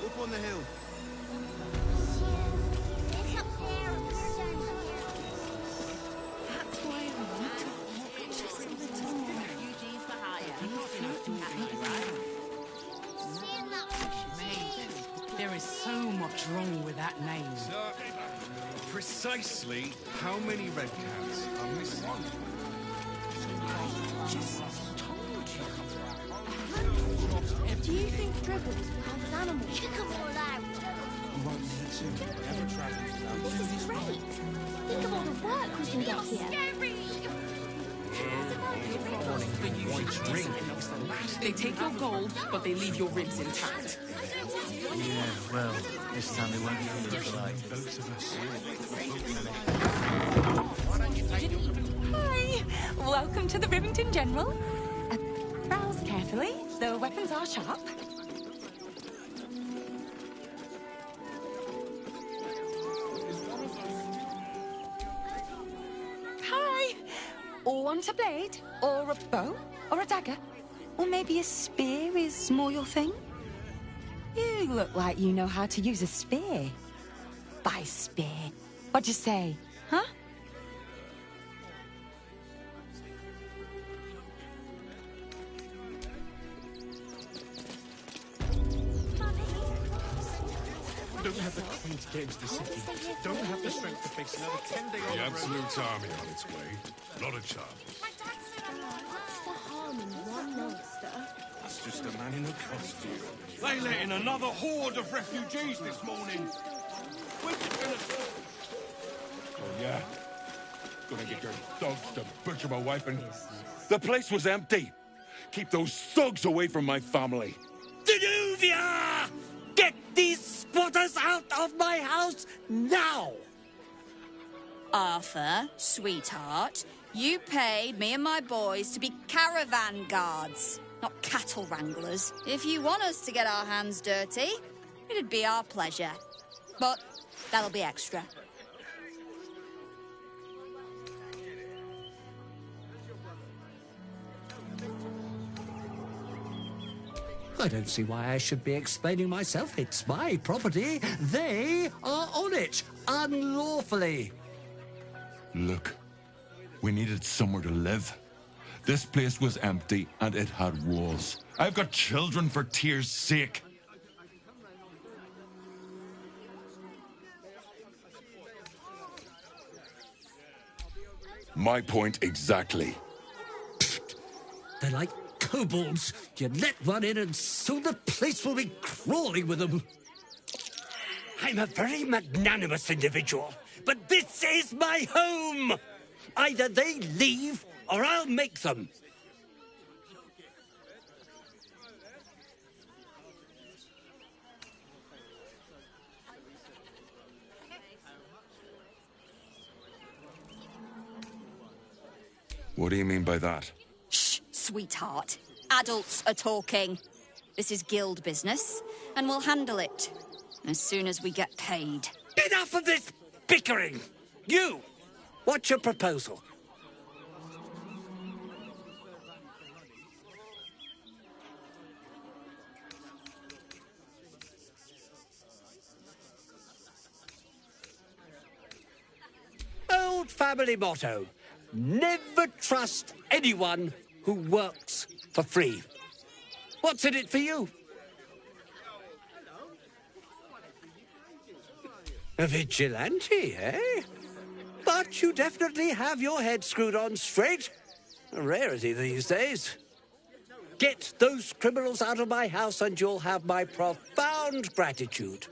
Up on the hill. That's why I want to walk just a little more. Refugees for hire. Mate, there is so much wrong with that name. Precisely how many red cats are missing? Just told you. Do you think Dribbles will help an animal? Check them all out. This is great. Think of all the work we can get here. They take your gold, but they leave your ribs intact. Yeah, well, this time they won't be under the light. Hi, welcome to the Rivington General. Browse carefully, the weapons are sharp. Hi, want a blade, or a bow, or a dagger, or maybe a spear is more your thing? You look like you know how to use a spear. By spear, what'd you say, huh? Don't have the coin to get into the city. Don't have the strength to face another 10-day on The Absolute Army on its way. Not a chance. What's the harm in one monster? That's just a man in a costume. They let in another horde of refugees this morning. Where's it gonna... Oh, yeah. Gonna get your dogs to butcher my wife and... The place was empty. Keep those thugs away from my family. Danuvia! Get these squatters out of my house now! Arthur, sweetheart, you paid me and my boys to be caravan guards, not cattle wranglers. If you want us to get our hands dirty, it'd be our pleasure. But that'll be extra. I don't see why I should be explaining myself. It's my property. They are on it, unlawfully. Look, we needed somewhere to live. This place was empty and it had walls. I've got children for tears' sake. My point exactly. They're like kobolds. You let one in and soon the place will be crawling with them. I'm a very magnanimous individual, but this is my home. Either they leave or I'll make them. What do you mean by that? Shh, sweetheart. Adults are talking. This is guild business, and we'll handle it as soon as we get paid. Enough of this bickering! You! What's your proposal? family motto. Never trust anyone who works for free. What's in it for you? A vigilante, eh? But you definitely have your head screwed on straight. A rarity these days. Get those criminals out of my house and you'll have my profound gratitude.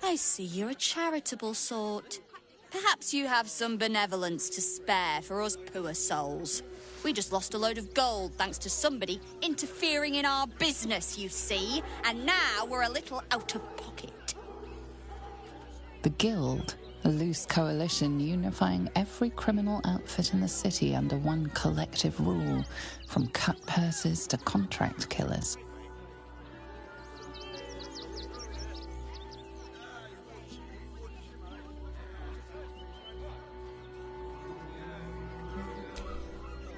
I see you're a charitable sort. Perhaps you have some benevolence to spare for us poor souls. We just lost a load of gold thanks to somebody interfering in our business, you see. And now we're a little out of pocket. The Guild, a loose coalition unifying every criminal outfit in the city under one collective rule, from cut purses to contract killers.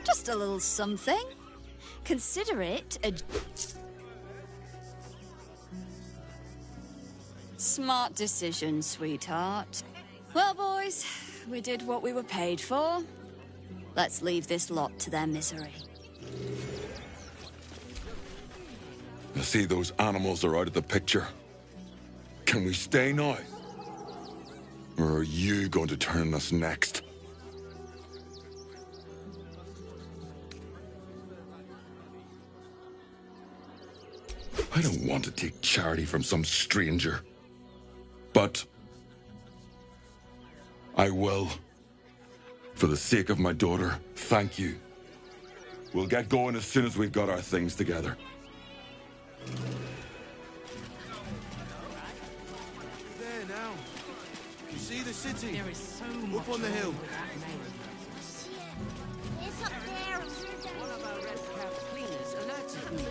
Just a little something. Consider it a... smart decision, sweetheart. Well, boys, we did what we were paid for. Let's leave this lot to their misery. I see those animals are out of the picture. Can we stay now? Or are you going to turn us next? I don't want to take charity from some stranger. But I will. For the sake of my daughter, thank you. We'll get going as soon as we've got our things together. There now. You see the city? There is so much up on the hill. It's up there. One of our red caps cleaners alerted me.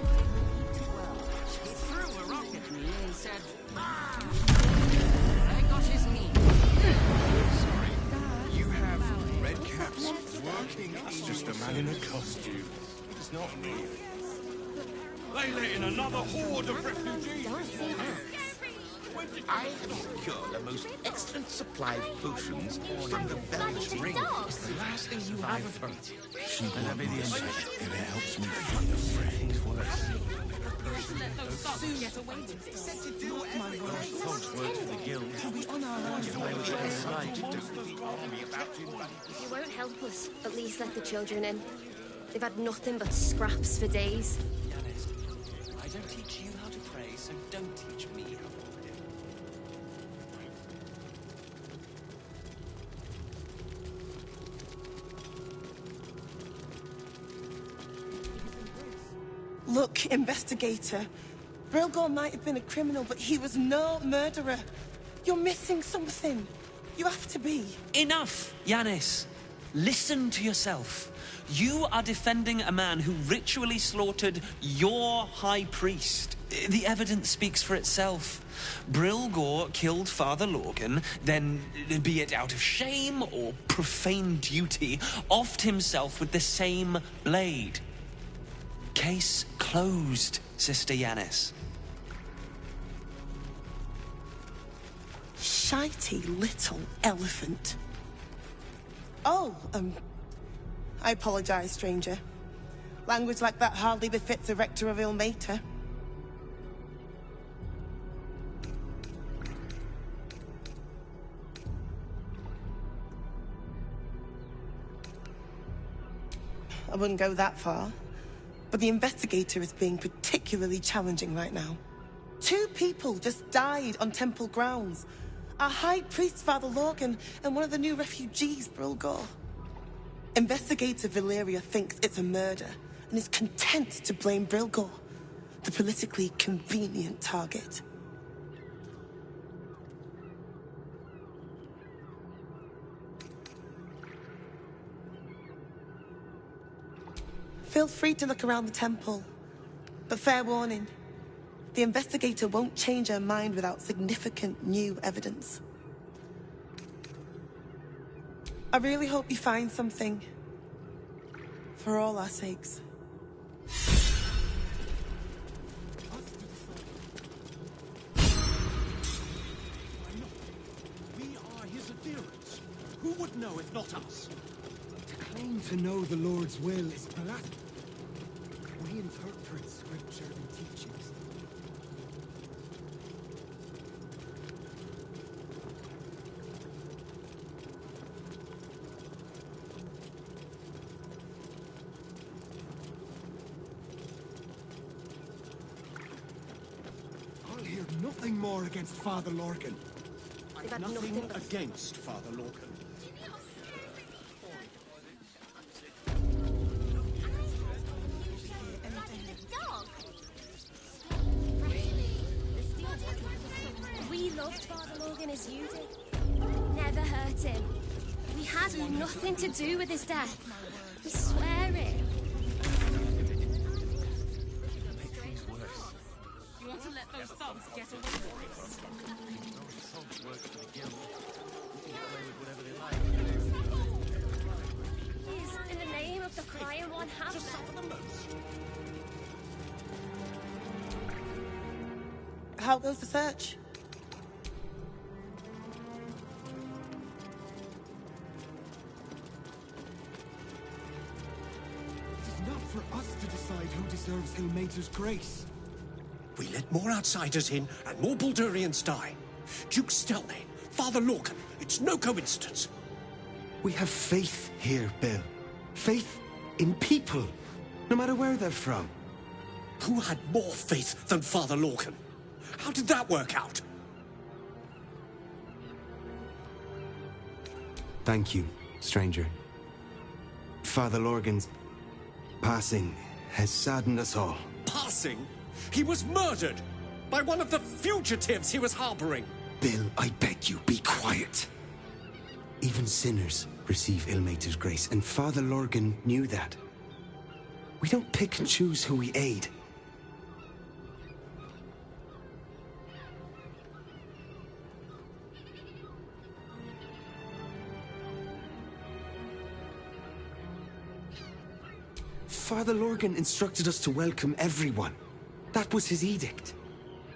He threw a rock at me and said, "Ah!" I got his knee. Sorry, you have red caps working. It's just a man in a costume. It's not real. They let in another horde of refugees. I have secured the most excellent supply of potions from the Velvet Ring. It's the last thing you have of me. She will be the end. If it helps me find a friend. Folks work for the guild. If you won't help us, at least let the children in. They've had nothing but scraps for days. Yanis, I don't teach you how to pray, so don't teach me how to pray. Look, investigator. Brilgor might have been a criminal, but he was no murderer. You're missing something. You have to be. Enough, Yanis. Listen to yourself. You are defending a man who ritually slaughtered your high priest. The evidence speaks for itself. Brilgor killed Father Lorgan, then, be it out of shame or profane duty, offed himself with the same blade. Case closed, Sister Yanis. Shitey little elephant. Oh, I apologize, stranger. Language like that hardly befits a rector of Ilmater. I wouldn't go that far, but the investigator is being particularly challenging right now. 2 people just died on temple grounds. Our high priest, Father Lorgan, and one of the new refugees, Brilgor. Investigator Valeria thinks it's a murder and is content to blame Brilgor, the politically convenient target. Feel free to look around the temple, but fair warning, the investigator won't change her mind without significant new evidence. I really hope you find something. For all our sakes. We are his adherents. Who would know if not us? To claim to know the Lord's will is blasphemy. We interpret scripture and teachings. I'll hear nothing more against Father Lorcan. I've nothing against Father Lorcan. We loved Father Logan as you did. Never hurt him. We had nothing to do with his death. We swear it. You want to let those thugs get away with us? Please, in the name of the crying one, have them. How goes the search? It is not for us to decide who deserves Ilmater's grace. We let more outsiders in, and more Baldurians die. Duke Stelnane, Father Lorcan, it's no coincidence. We have faith here, Bill. Faith in people, no matter where they're from. Who had more faith than Father Lorcan? How did that work out? Thank you, stranger. Father Lorgan's passing has saddened us all. Passing? He was murdered by one of the fugitives he was harboring. Bill, I beg you, be quiet. Even sinners receive Ilmater's grace, and Father Lorgan knew that. We don't pick and choose who we aid. Father Lorgan instructed us to welcome everyone. That was his edict.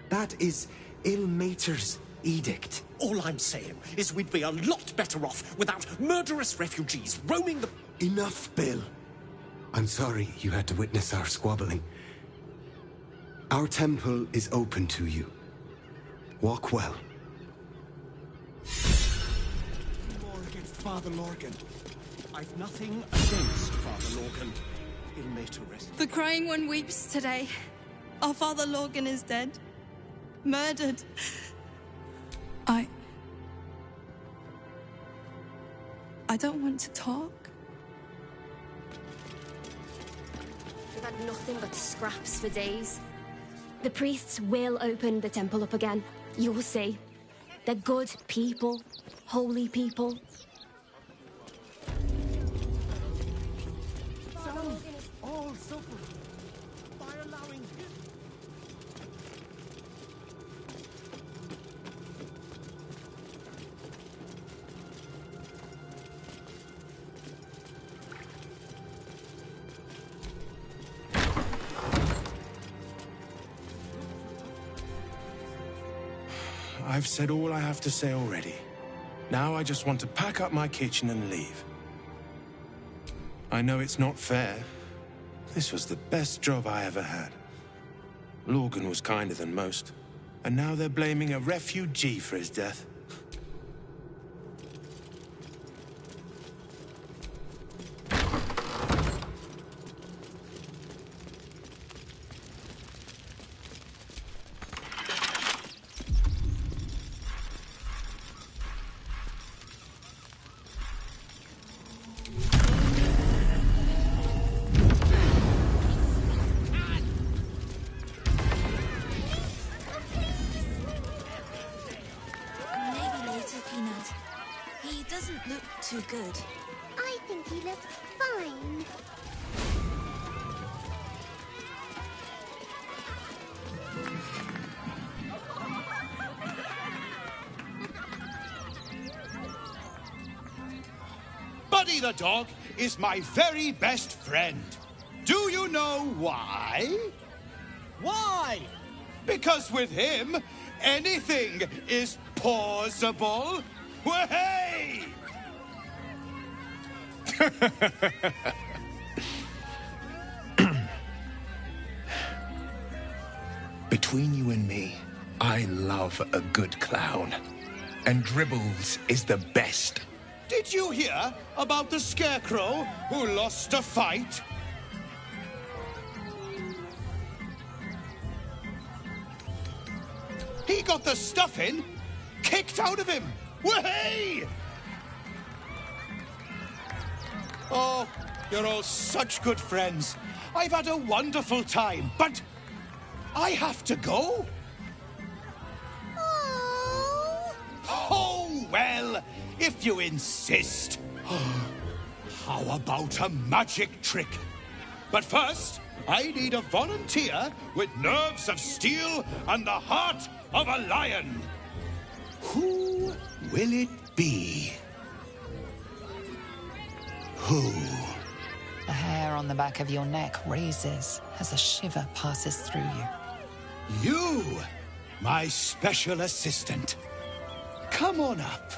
That is Ilmater's edict. All I'm saying is we'd be a lot better off without murderous refugees roaming the... Enough, Bill. I'm sorry you had to witness our squabbling. Our temple is open to you. Walk well. More against Father Lorcan. I've nothing against Father Lorcan. Ilmater rest. The Crying One weeps today. Our Father Lorcan is dead. Murdered. I don't want to talk. We've had nothing but scraps for days. The priests will open the temple up again. You'll see. They're good people. Holy people. All suffer by allowing him. I've said all I have to say already. Now I just want to pack up my kitchen and leave. I know it's not fair. This was the best job I ever had. Lorgan was kinder than most. And now they're blaming a refugee for his death. Too good. I think he looks fine. Buddy the dog is my very best friend. Do you know why? Why? Because with him, anything is possible. Hey! Between you and me, I love a good clown. And Dribbles is the best. Did you hear about the Scarecrow who lost a fight? He got the stuffing kicked out of him. Way! Oh, you're all such good friends. I've had a wonderful time, but I have to go. Oh, well, if you insist. How about a magic trick? But first, I need a volunteer with nerves of steel and the heart of a lion. Who will it be? Who? The hair on the back of your neck raises as a shiver passes through you. You, my special assistant. Come on up.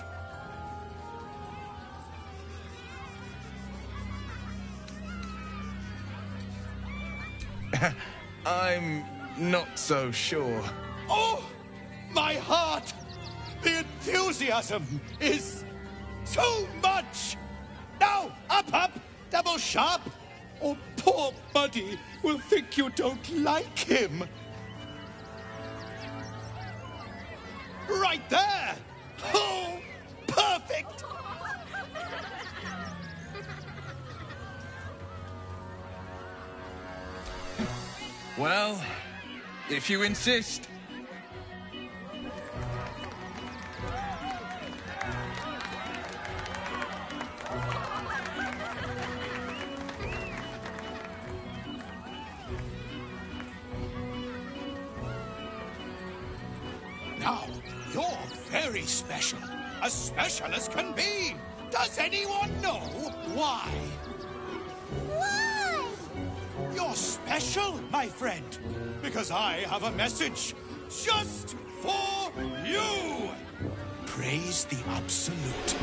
I'm not so sure. Oh, my heart! The enthusiasm is too much! Now, up, double sharp, or poor Buddy will think you don't like him. Right there! Oh, perfect! Well, if you insist. Now, you're very special. As special as can be. Does anyone know why? Why? You're special, my friend, because I have a message just for you. Praise the Absolute.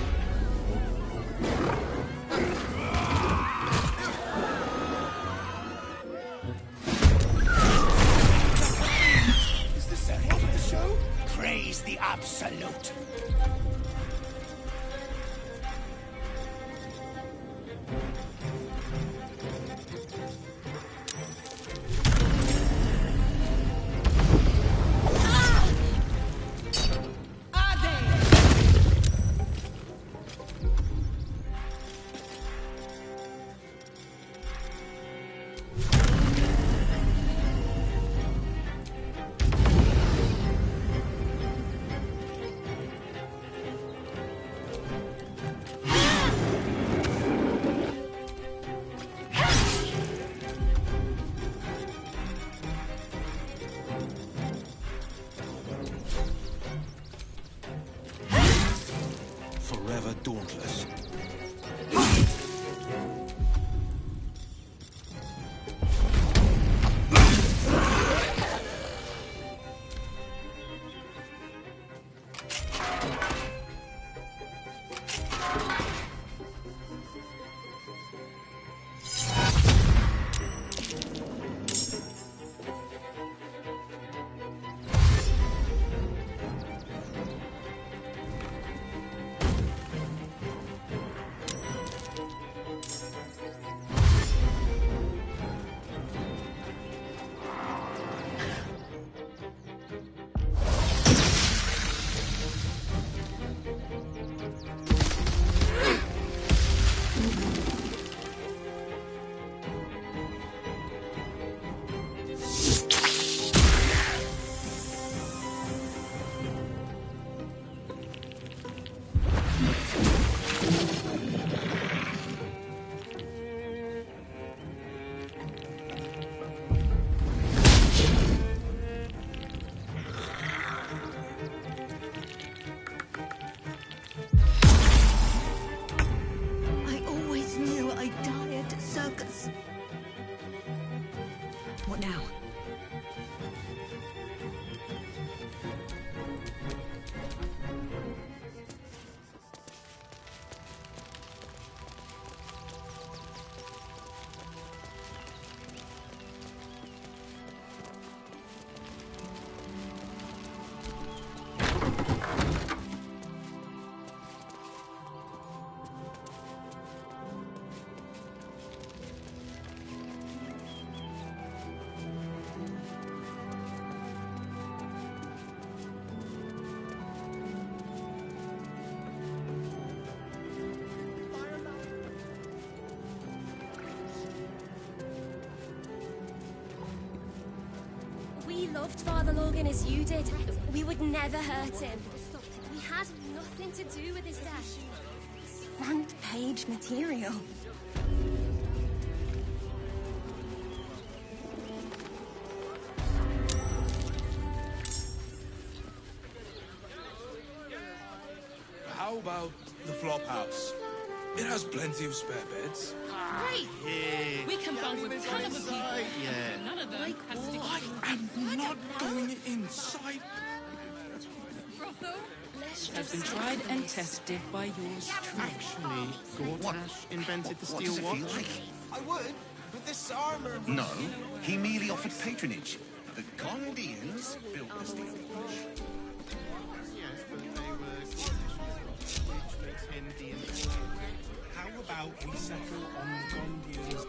Is this the end of the show? Praise the Absolute. Forever dauntless. loved Father Logan as you did, we would never hurt him. We had nothing to do with his death. Front page material. How about the flop house? It has plenty of spare beds. Great! We can bunk with tons of people. Yeah. None of them has to I am not going inside. Has been tried and tested by yours truly. Actually, Gortash invented the What steel does it watch. feel like? I would, but this armor... No, he merely offered patronage. The Gondians built the steel watch. Yes, but they were conditions which makes him the inventor. How about we settle on the Gondians?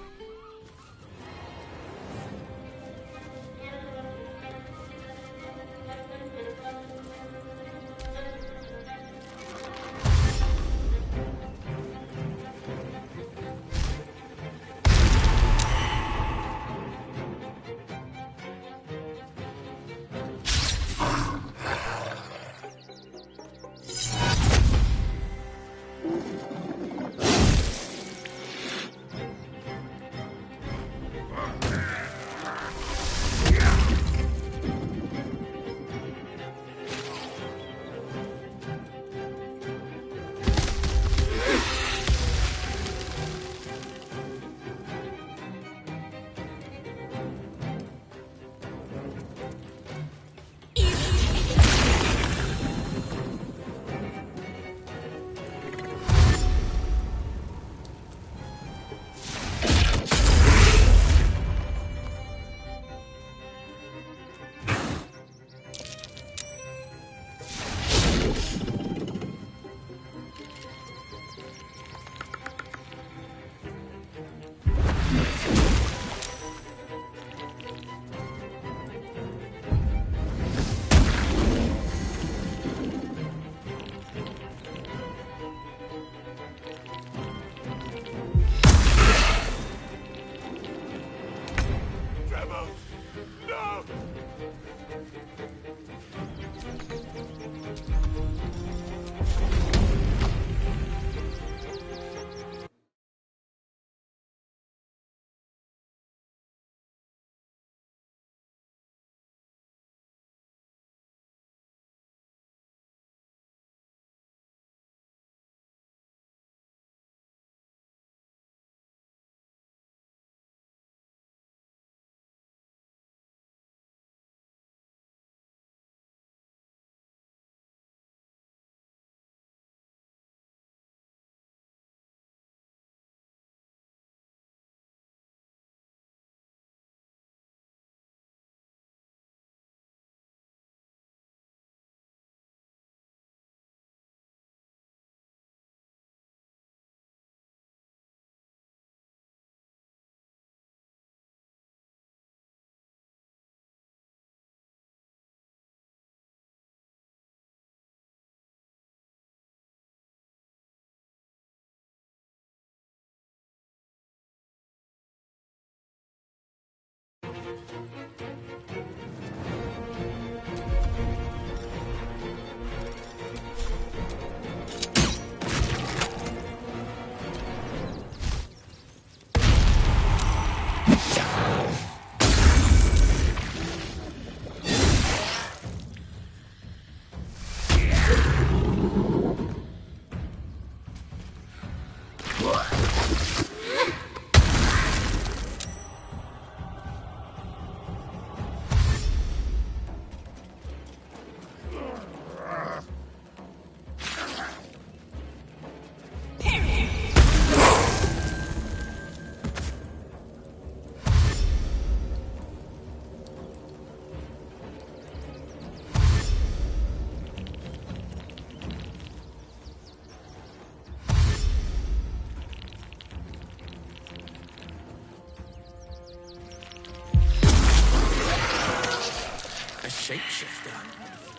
Shapeshifter.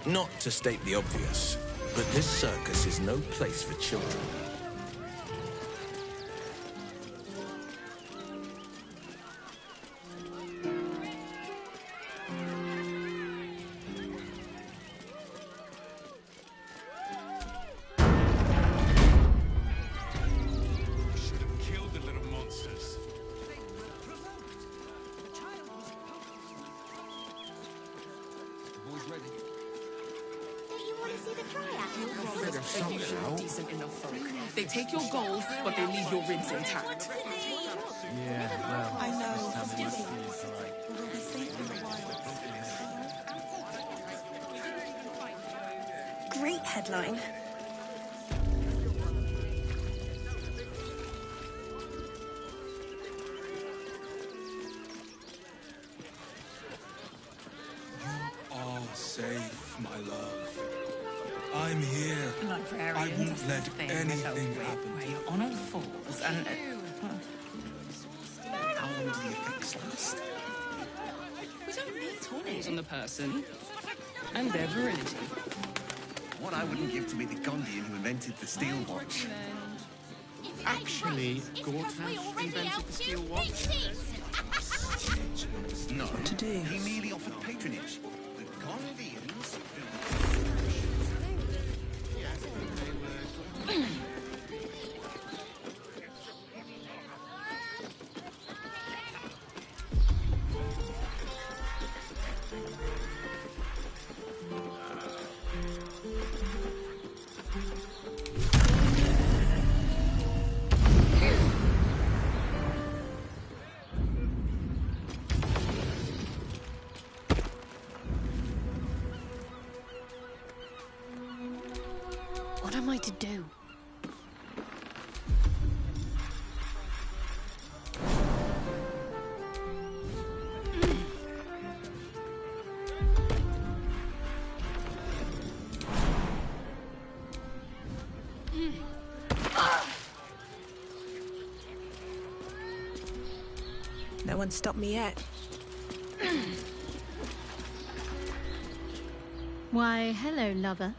Not to state the obvious, but this circus is no place for children. Don't you want to see the triad? They're usually decent enough folk. They take your gold, but they leave your ribs intact. Yeah, well, I know. this time Just it give must it. be like... We'll be safe in the wild. Great headline. Are safe, my love. I'm here. Librarian I won't does let this thing anything where happen. you're on all fours and... How long do the effects last? we don't need tornadoes on the person. And their virility. What I wouldn't give to be the Gondian who invented the steel watch. Actually, Gortash invented the steel watch. No. What to do? He merely offered patronage. The Gondians... What am I to do? No one stopped me yet. Why, hello, lover.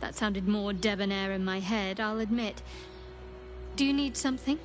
That sounded more debonair in my head, I'll admit. Do you need something?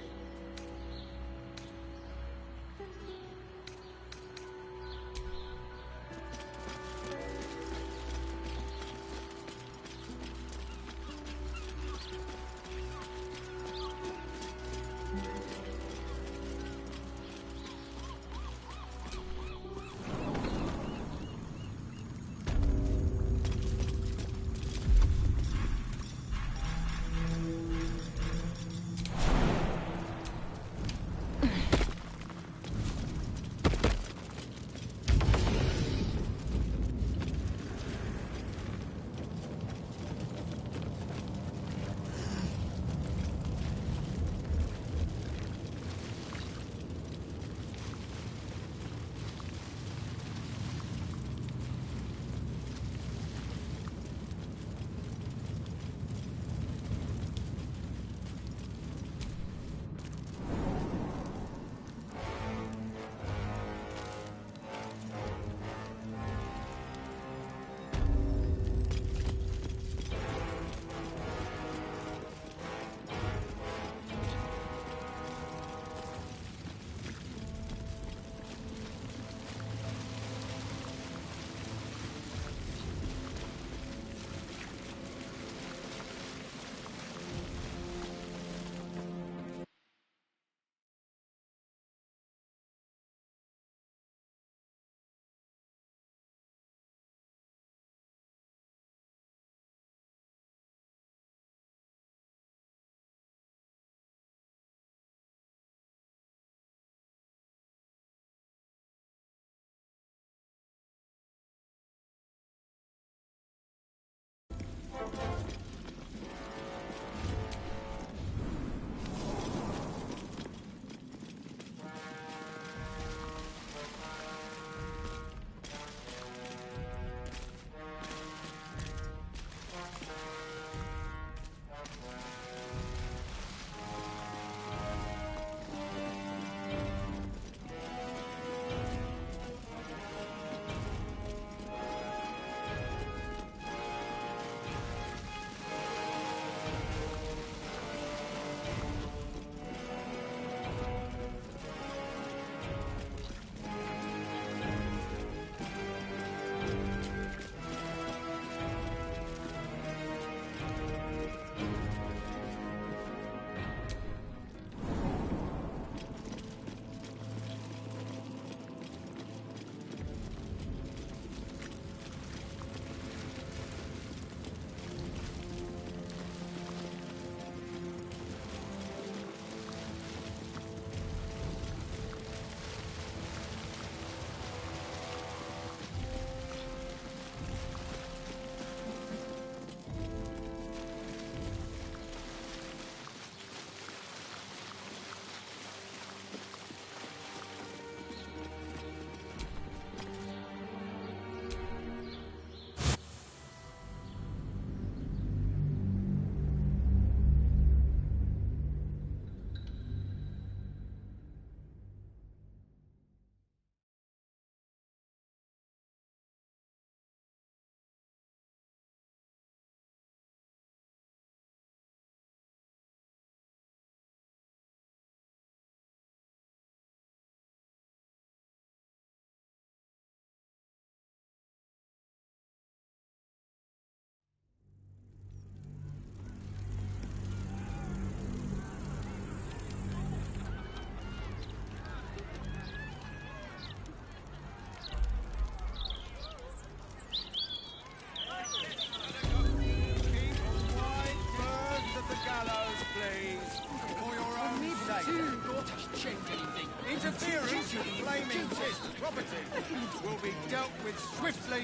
dealt with swiftly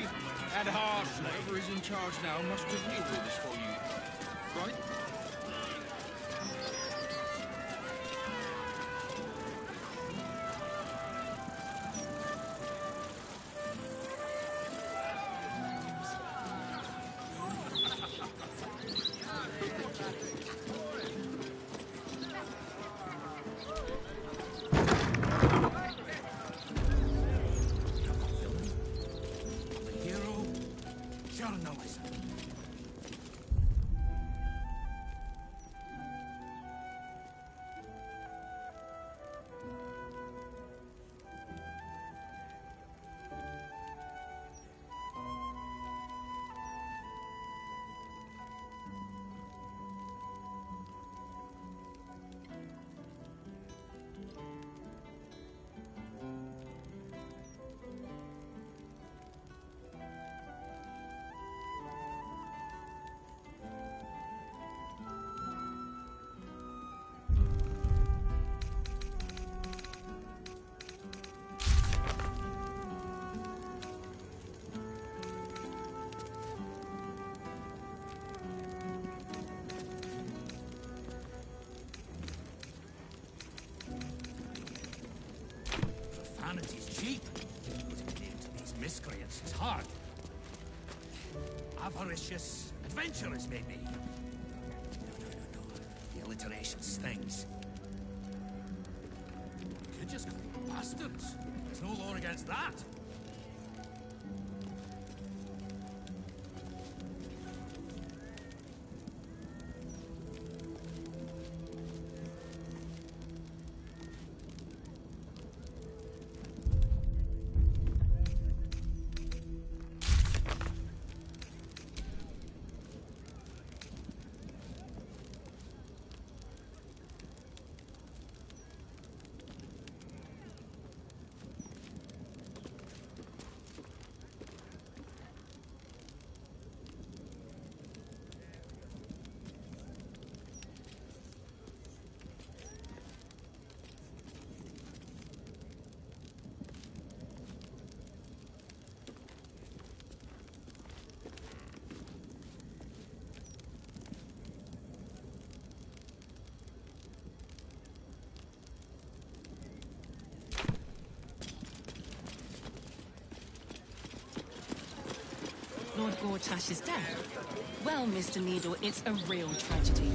and harshly. Whoever is in charge now must have new orders for you. Right? Vanity's cheap. Putting an end to these miscreants is hard. Avaricious, adventurous, maybe. No. The alliteration stings. You could just call them bastards. There's no law against that. Lord Gortash is dead. Well, Mr. Needle, it's a real tragedy.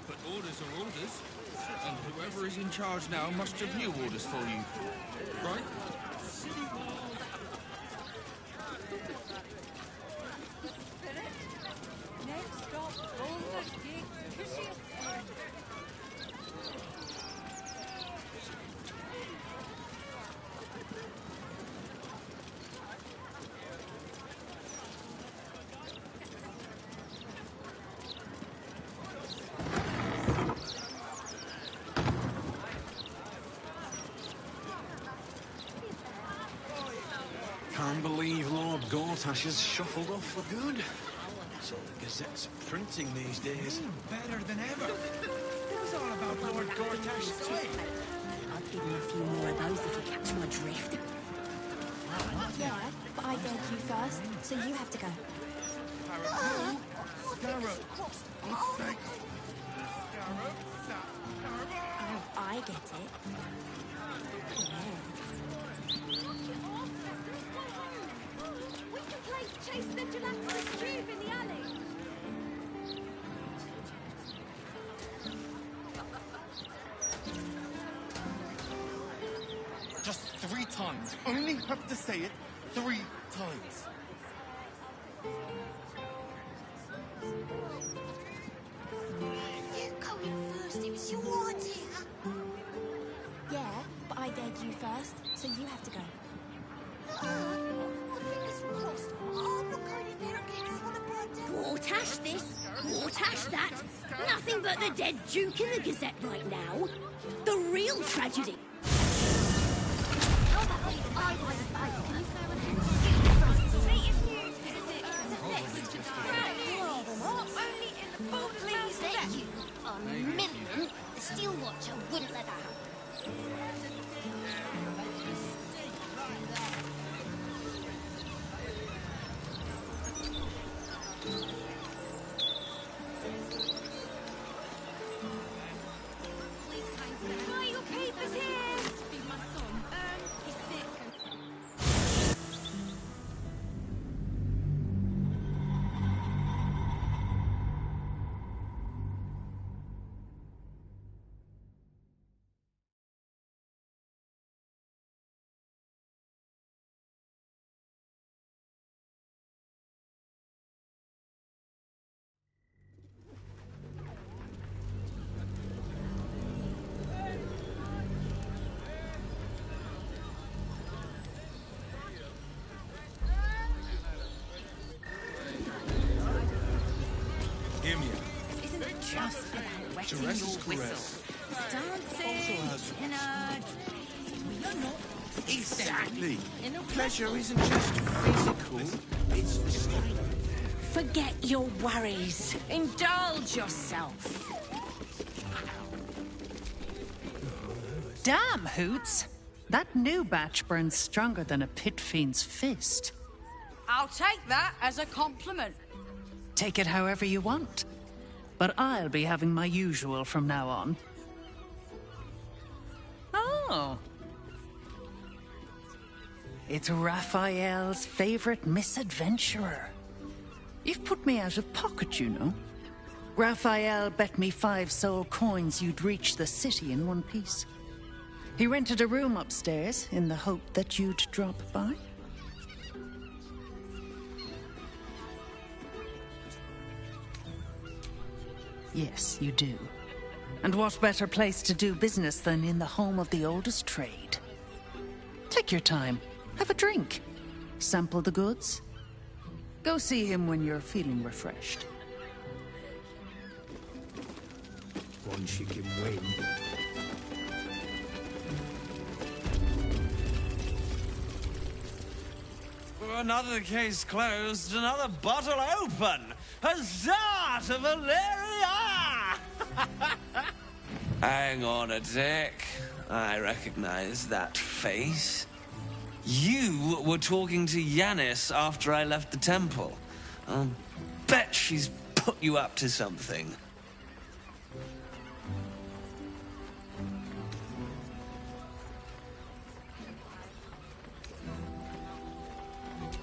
But orders are orders. And whoever is in charge now must have new orders for you. Right? Next stop, Golden Gate. Can't believe Lord Gortash has shuffled off for good. So the Gazette's printing these days. Better than ever. It was all about Lord Gortash's time. I'll give him a few more of those if you catch my drift. Yeah, but I dared you first, so you have to go. Scarab. Oh, thanks. Oh, I get it. We can play Chase the Gelatinous Cube in the alley. Just 3 times. Only have to say it 3 times. You going first, it was your idea. Yeah, but I dared you first, so you have to go. Fingers crossed. I'm not going in there again. I want to burn down. Gortash this, Gortash that. Nothing but the dead Duke in the Gazette right now. The real tragedy. Please, let you. A minute. bitch. I wouldn't let that happen. Why your papers here? Feed my son. He's sick. Hear me This isn't just about wetting your whistle. It's dancing, dinner, you're not Exactly. Pleasure isn't just physical, it's the Forget your worries. Indulge yourself. Damn, Hoots! That new batch burns stronger than a pit fiend's fist. I'll take that as a compliment. Take it however you want. But I'll be having my usual from now on. Oh. It's Raphael's favorite misadventurer. You've put me out of pocket, you know. Raphael bet me 5 soul coins you'd reach the city in one piece. He rented a room upstairs in the hope that you'd drop by. Yes, you do. And what better place to do business than in the home of the oldest trade? Take your time. Have a drink. Sample the goods. Go see him when you're feeling refreshed. once you can win. Another case closed, another bottle open. Huzzah to Valeria! Hang on a tick. I recognize that face. You were talking to Yanis after I left the temple. I'll bet she's put you up to something.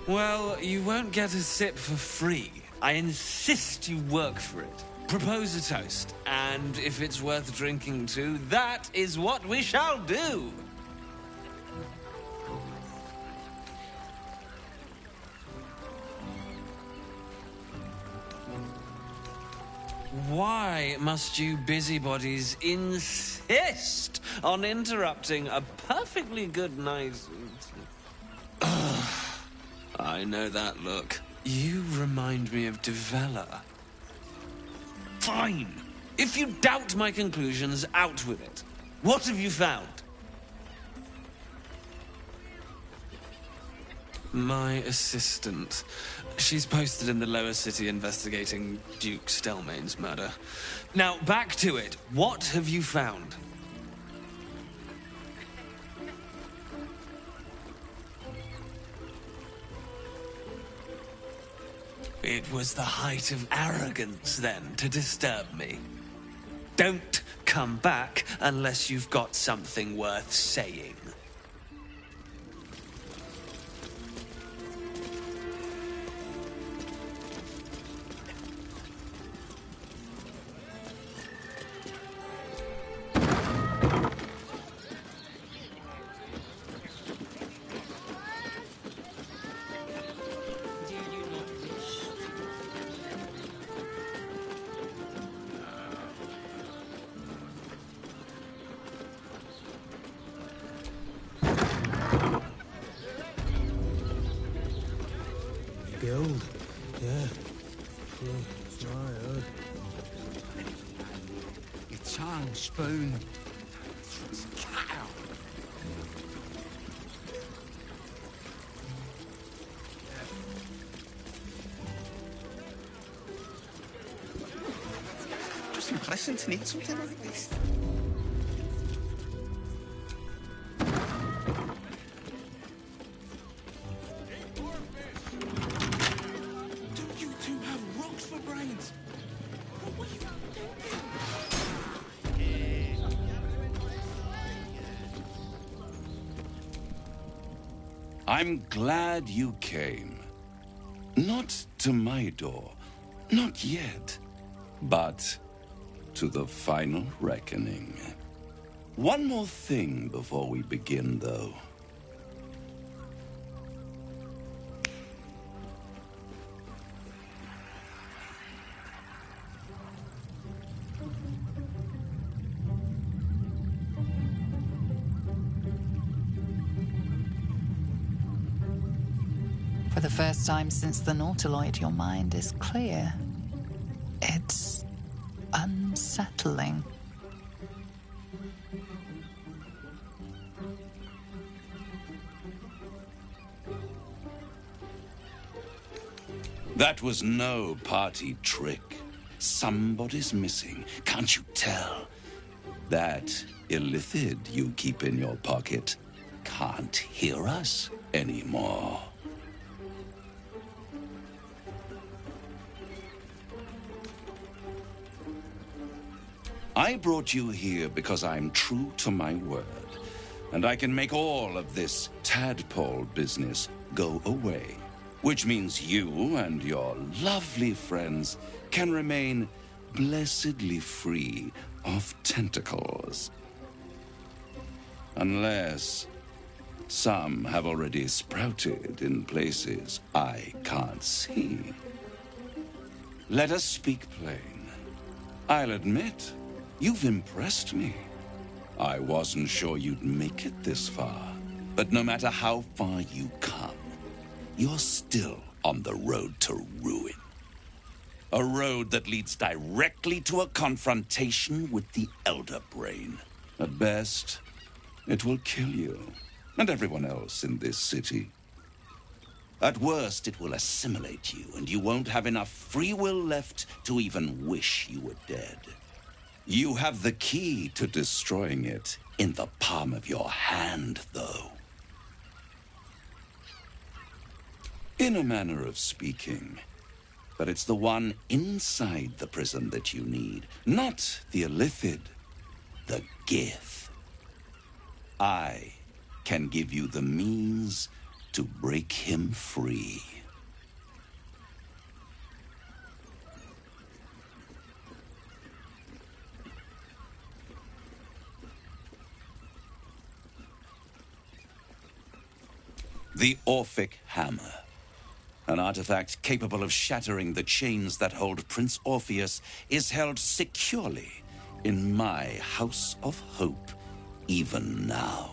Well, you won't get a sip for free. I insist you work for it. Propose a toast, and if it's worth drinking to, that is what we shall do. Why must you busybodies insist on interrupting a perfectly good night? I know that look. You remind me of Devella. Fine. If you doubt my conclusions, out with it. What have you found? My assistant. She's posted in the lower city investigating Duke Stelmane's murder. Now, back to it. What have you found? It was the height of arrogance, then, to disturb me. Don't come back unless you've got something worth saying. Guild. Yeah. That's what I heard. Your tongue, Spoon. Cow. Just unpleasant to need something like this. I'm glad you came. Not to my door, not yet, but to the final reckoning. One more thing before we begin, though. For the first time since the Nautiloid, your mind is clear. It's unsettling. That was no party trick. Somebody's missing. Can't you tell? That illithid you keep in your pocket can't hear us anymore. I brought you here because I'm true to my word, and I can make all of this tadpole business go away. Which means you and your lovely friends can remain blessedly free of tentacles. Unless some have already sprouted in places I can't see. Let us speak plain. I'll admit, you've impressed me. I wasn't sure you'd make it this far, but no matter how far you come, you're still on the road to ruin. A road that leads directly to a confrontation with the Elder Brain. At best, it will kill you and everyone else in this city. At worst, it will assimilate you, and you won't have enough free will left to even wish you were dead. You have the key to destroying it in the palm of your hand, though. In a manner of speaking. But it's the one inside the prison that you need, not the illithid, the Gith. I can give you the means to break him free. The Orphic Hammer. An artifact capable of shattering the chains that hold Prince Orpheus is held securely in my House of Hope, even now.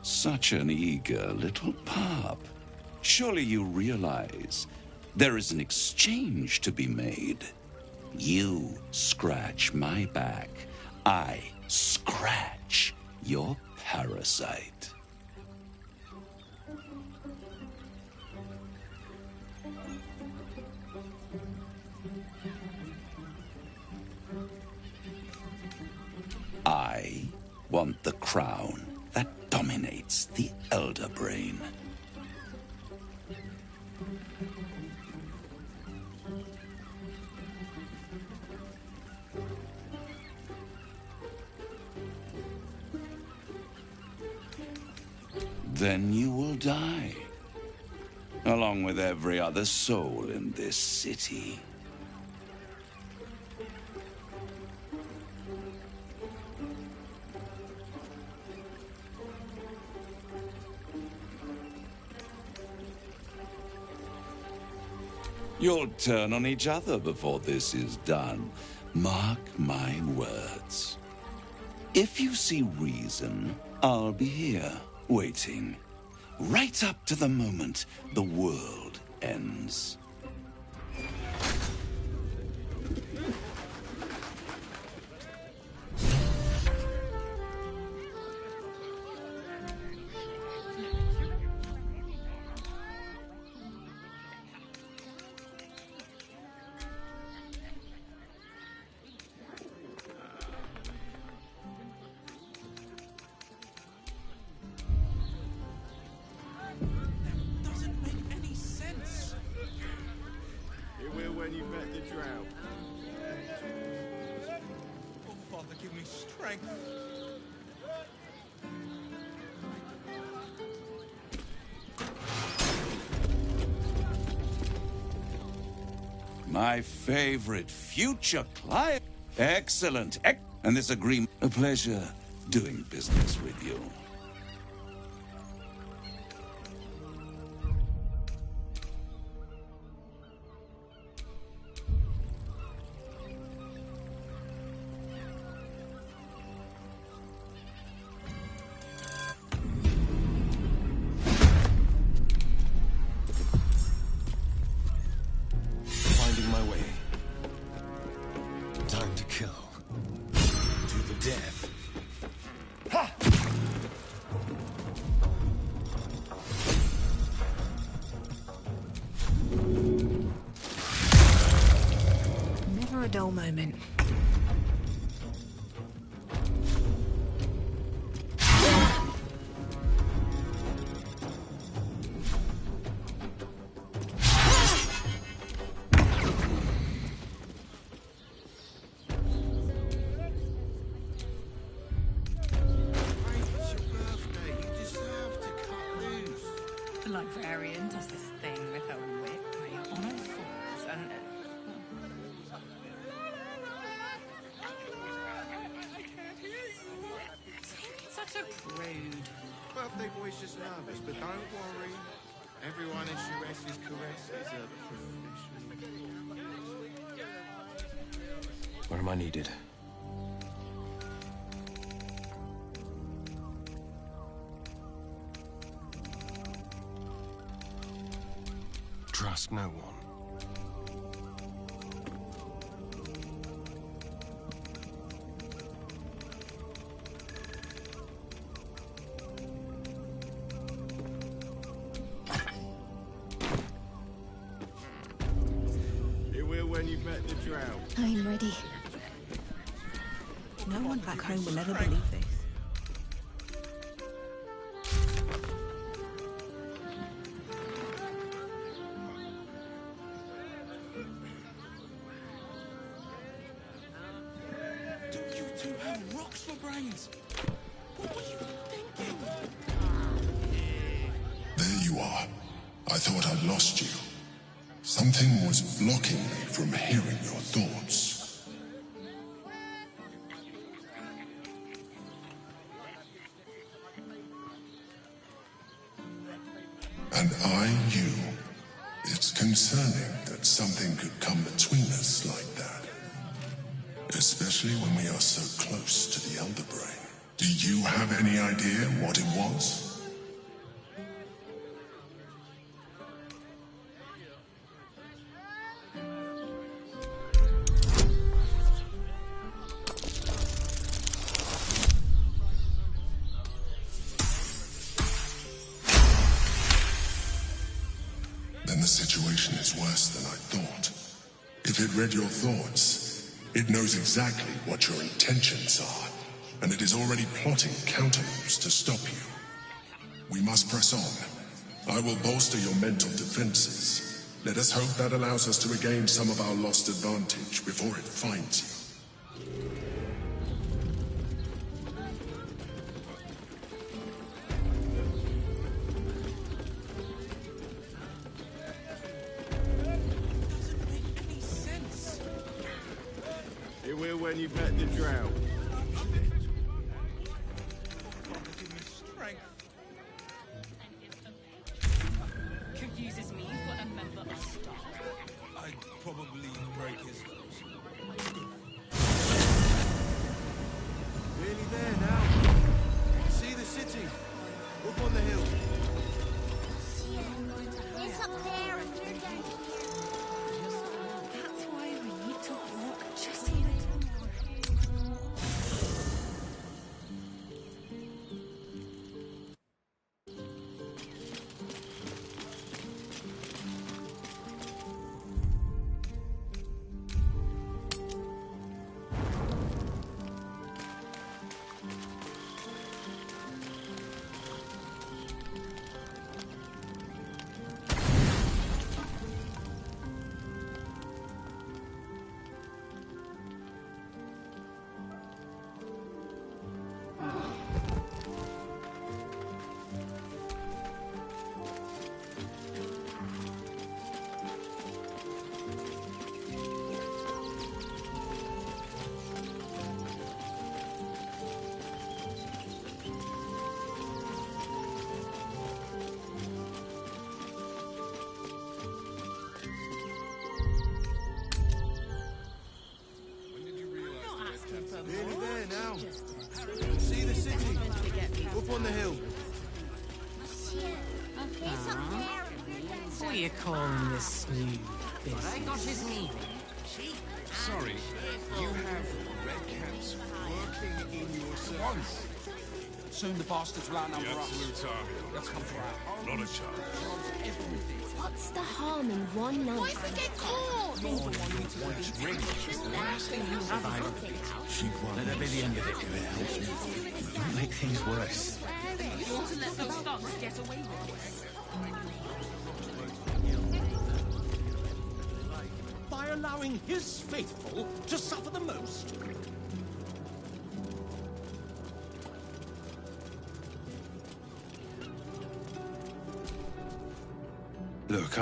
Such an eager little pup. Surely you realize there is an exchange to be made. You scratch my back, I scratch your parasite. I want the crown that dominates the Elder Brain. Then you will die, along with every other soul in this city. You'll turn on each other before this is done. Mark my words. If you see reason, I'll be here, waiting, right up to the moment the world ends. me strength. My favorite future client. Excellent. And this agreement. A pleasure doing business with you. Finding my way. Time to kill. To the death. Ha! Never a dull moment. It's your birthday. You deserve to cut loose. The librarian does this thing with her whip, where you're on all fours and... Such a prude. Birthday boy's just nervous, but don't worry. Everyone in Suez's caress is a professional. Where am I needed? Trust no one. You will when you've met the drought. I'm ready. No one back home will ever believe this. Do you two have rocks for brains? What were you thinking? There you are. I thought I'd lost you. Something was blocking me from hearing your thoughts. And you. It's concerning that something could come between us like that. Especially when we are so close to the Elder Brain. Do you have any idea what it was? Then the situation is worse than I thought. If it read your thoughts, it knows exactly what your intentions are, and it is already plotting countermoves to stop you. We must press on. I will bolster your mental defenses. Let us hope that allows us to regain some of our lost advantage before it finds you. You will when you've met the drought. Confuses me for a member of staff. I'd probably break his nose. Nearly there now. See the city. Up on the hill. It's up there and we're down here. That's why we need to walk just a little more. See the city. Up on the hill. What are you calling this new business? I got his meaning. Sorry, you have red caps working in your service. Soon the bastards will outnumber The us. absolute army. They'll come for our homes, Not a chance. jobs, everything. What's the harm in one night? Why did we get caught? Let that be the end of it. Don't make things worse. You want to let those thugs get away with this? By allowing his faithful to suffer the most? Look,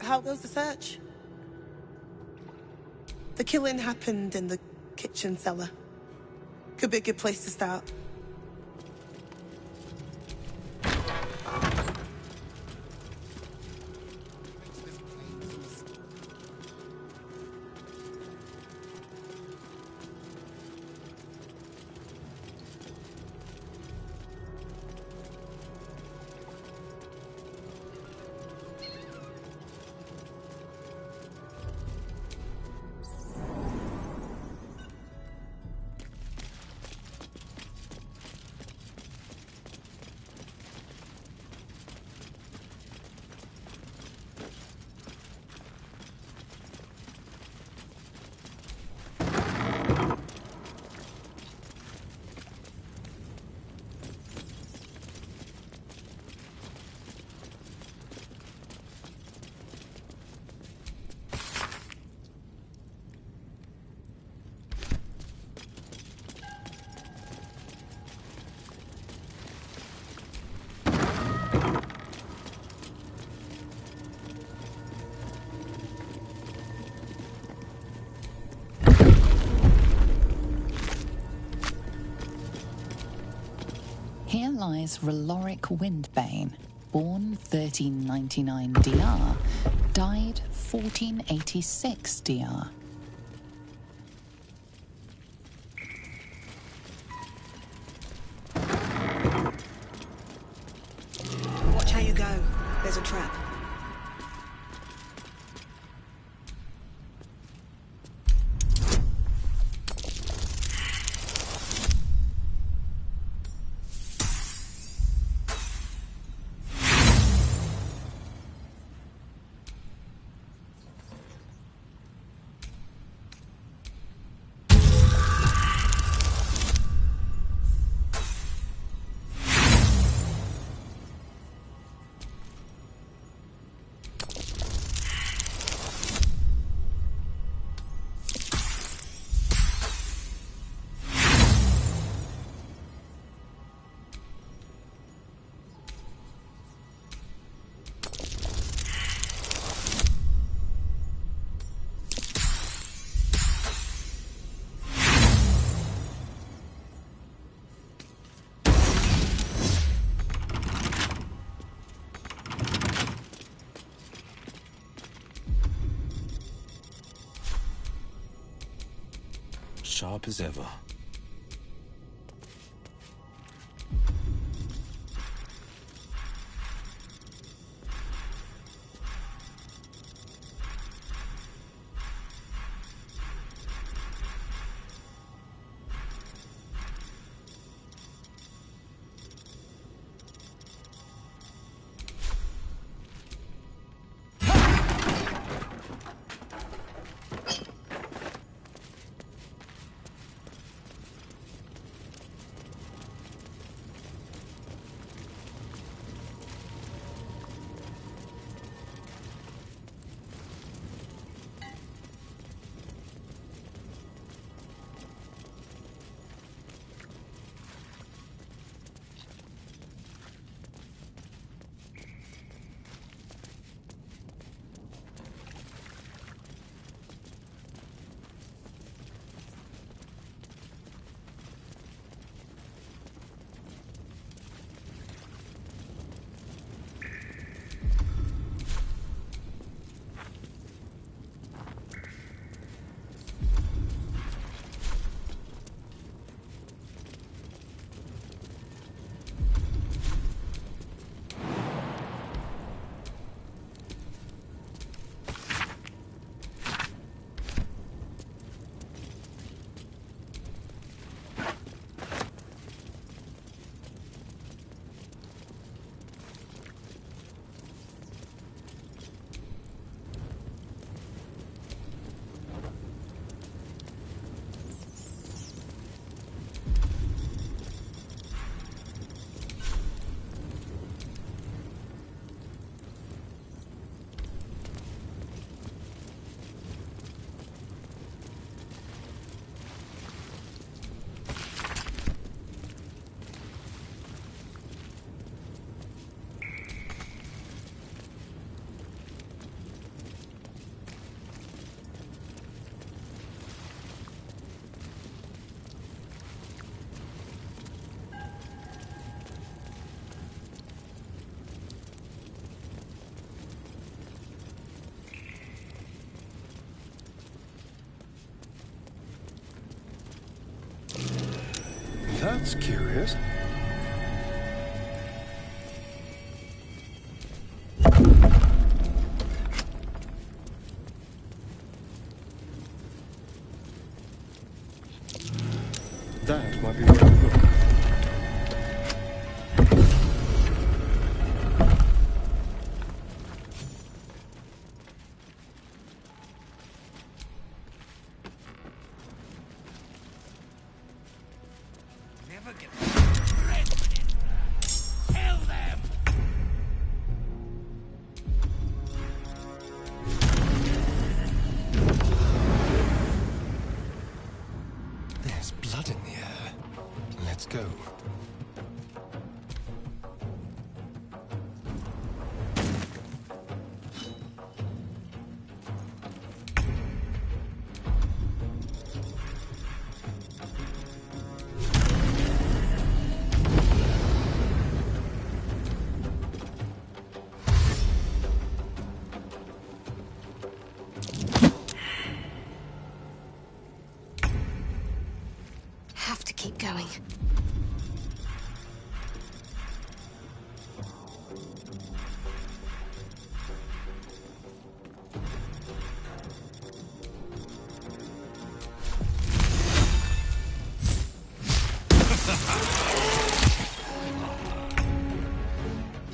How goes the search? The killing happened in the kitchen cellar. Could be a good place to start. Here lies Raloric Windbane, born 1399 DR, died 1486 DR. Watch how you go. There's a trap. sharp as ever. That's curious. That might be worth a look. Never get red with it. Tell them. There's blood in the air. Let's go. Have to keep going.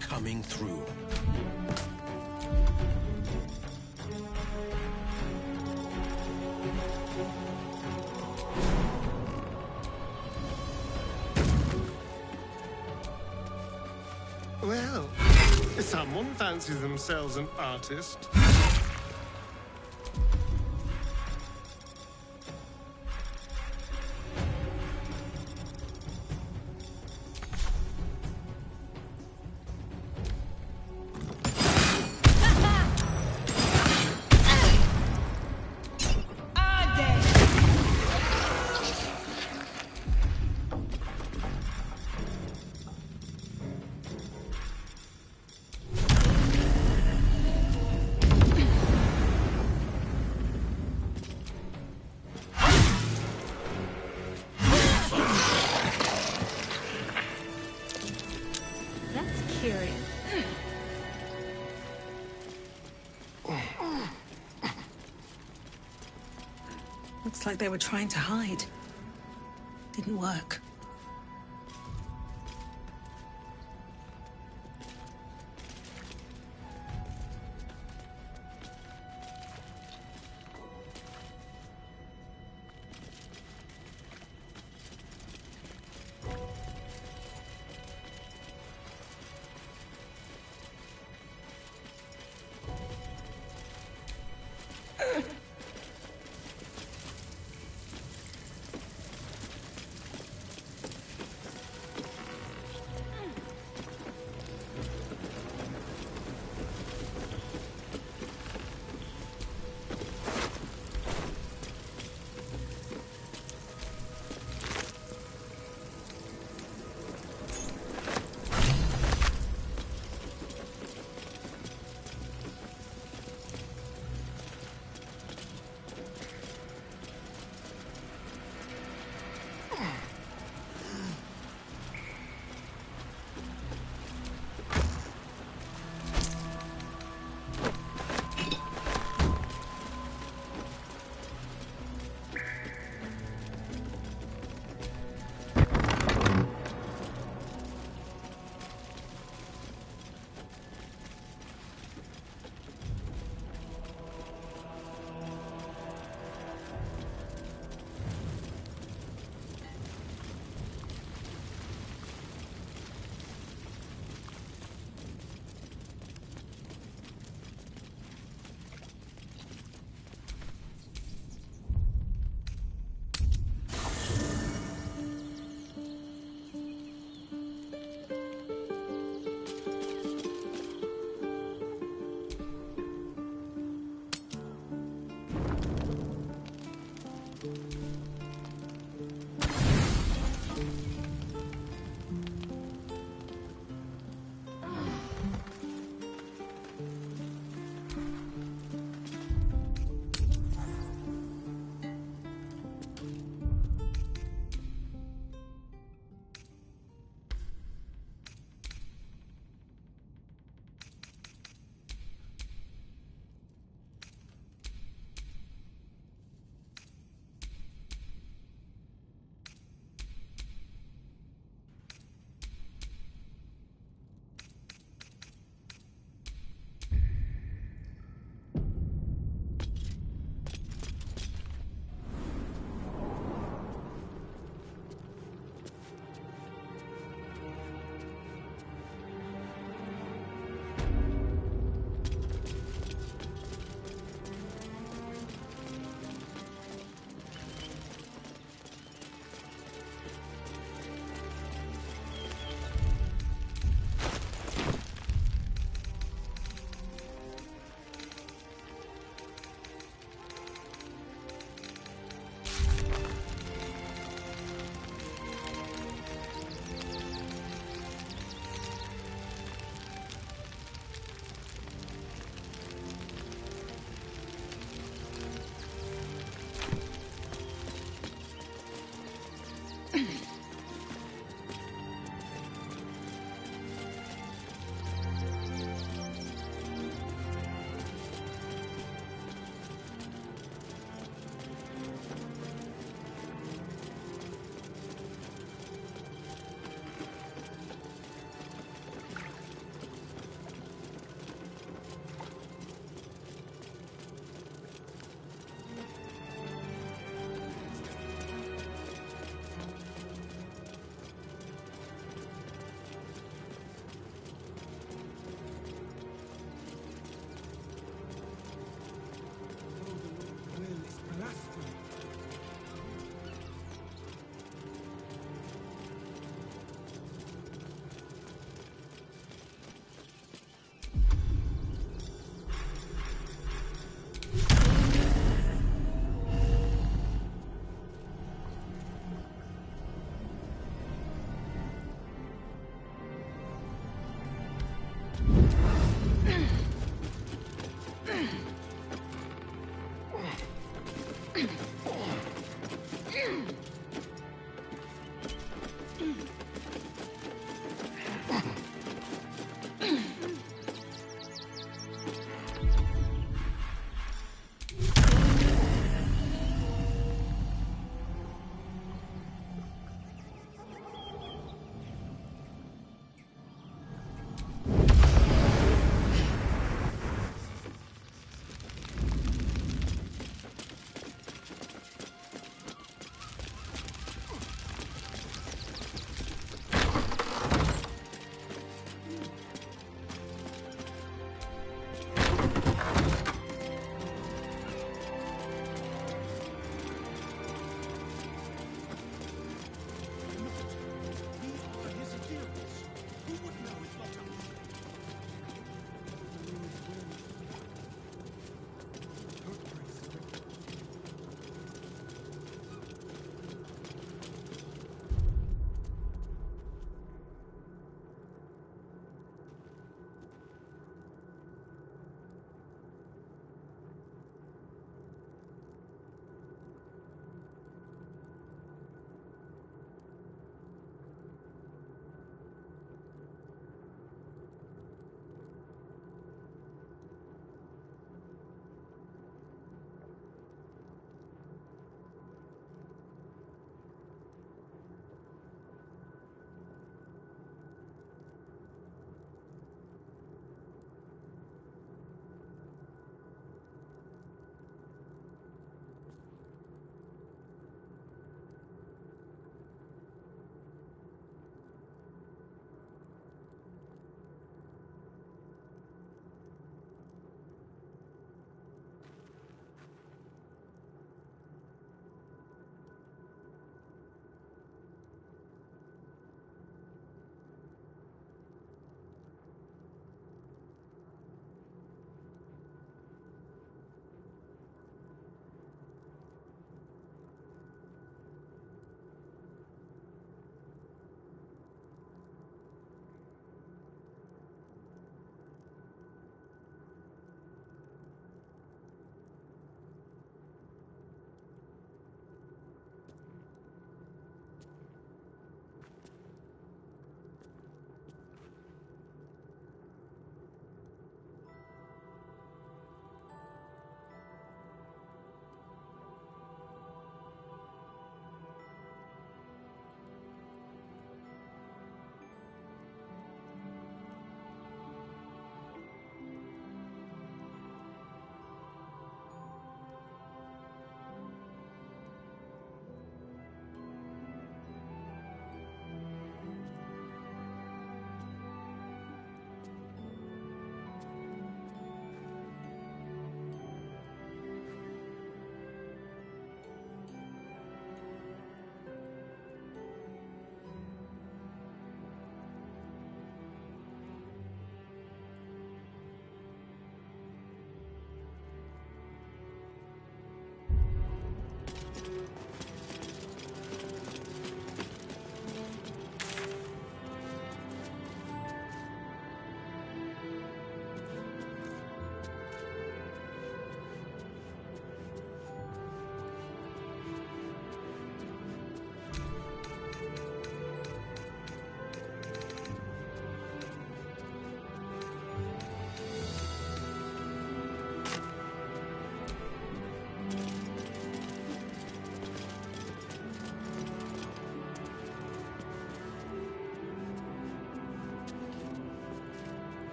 Coming through. Well, someone fancies themselves an artist. curious. Looks like they were trying to hide. Didn't work.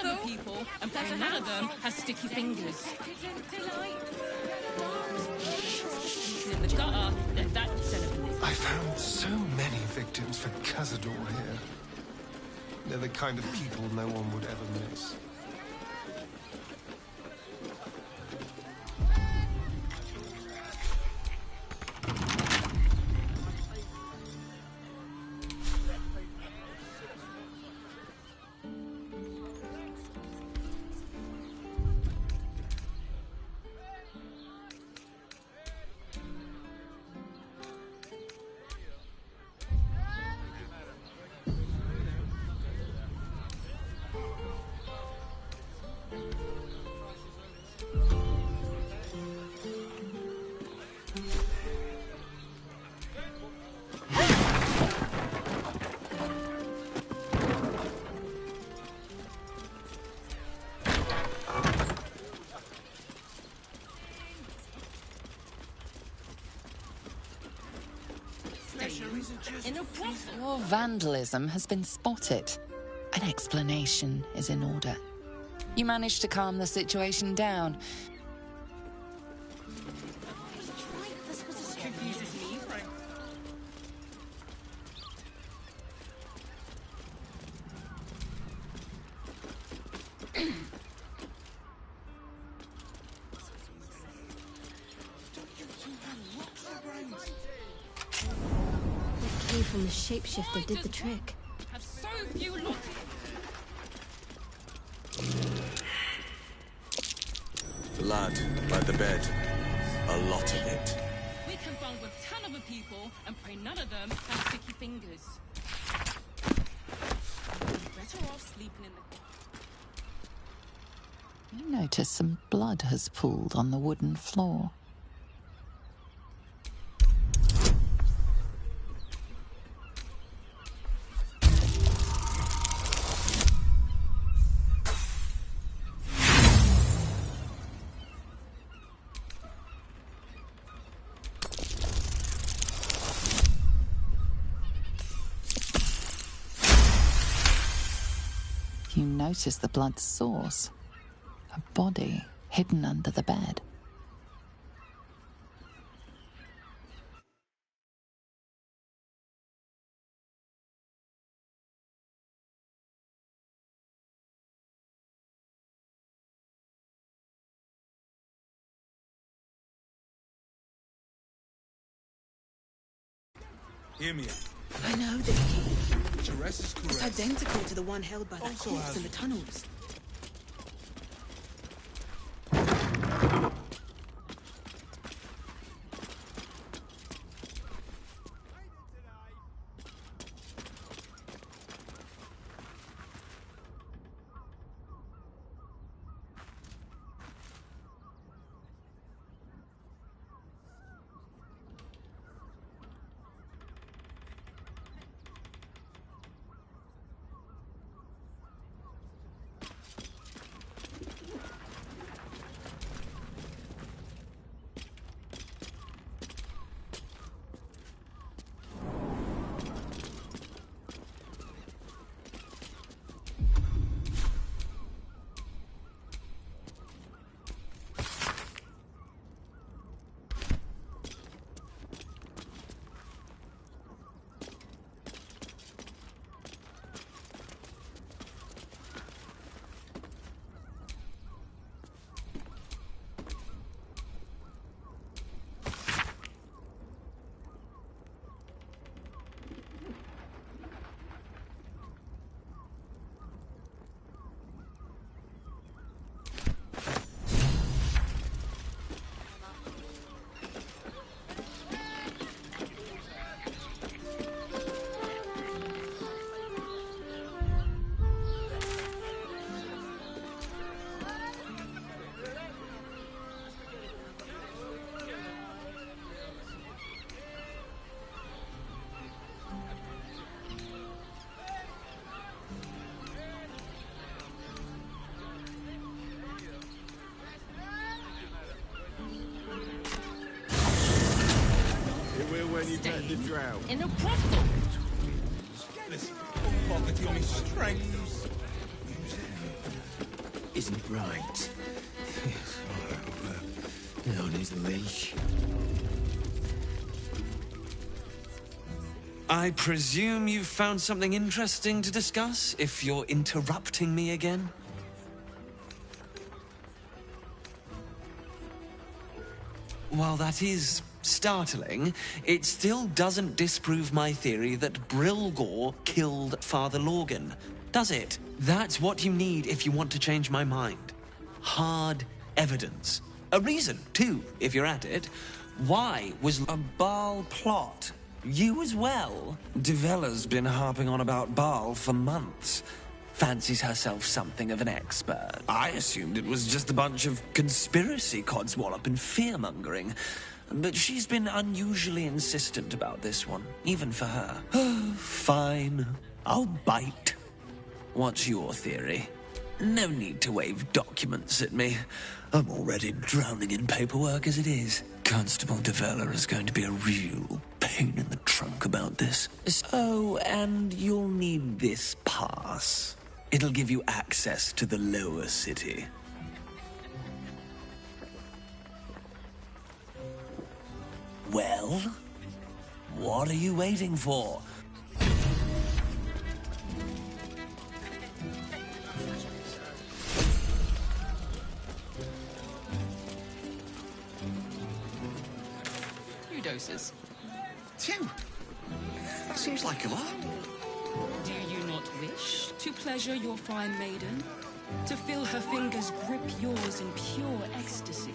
other people and pray none of them has sticky fingers. In the gutter, that's celebrity. I found so many victims for Cazador here. They're the kind of people no one would ever miss. Your vandalism has been spotted. An explanation is in order. You managed to calm the situation down. From the shapeshifter did the trick. Have so few lots. Blood by the bed. A lot of it. We can bond with 10 other people and pray none of them have sticky fingers. You're better off sleeping in the... You notice some blood has pooled on the wooden floor. You notice the blood's source. A body hidden under the bed. Hear me out. I know the key. Jerez is correct. It's identical to the one held by that Also corpse has- in the tunnels. When you met the drought. In a brothel. Listen, fuck it, give me strength. isn't right. On his leash. I presume you've found something interesting to discuss, if you're interrupting me again? While that is startling, it still doesn't disprove my theory that Brilgor killed Father Lorgan, does it? That's what you need if you want to change my mind. Hard evidence. A reason, too, if you're at it. Why was a Baal plot? You as well? Devella's been harping on about Baal for months. Fancies herself something of an expert. I assumed it was just a bunch of conspiracy codswallop and fear-mongering. But she's been unusually insistent about this one, even for her. Fine. I'll bite. What's your theory? No need to wave documents at me. I'm already drowning in paperwork as it is. Constable Devella is going to be a real pain in the trunk about this. Oh, and you'll need this pass. It'll give you access to the lower city. Well, what are you waiting for? 2 doses. 2? That seems like a lot. Do you not wish to pleasure your fine maiden? To feel her fingers grip yours in pure ecstasy?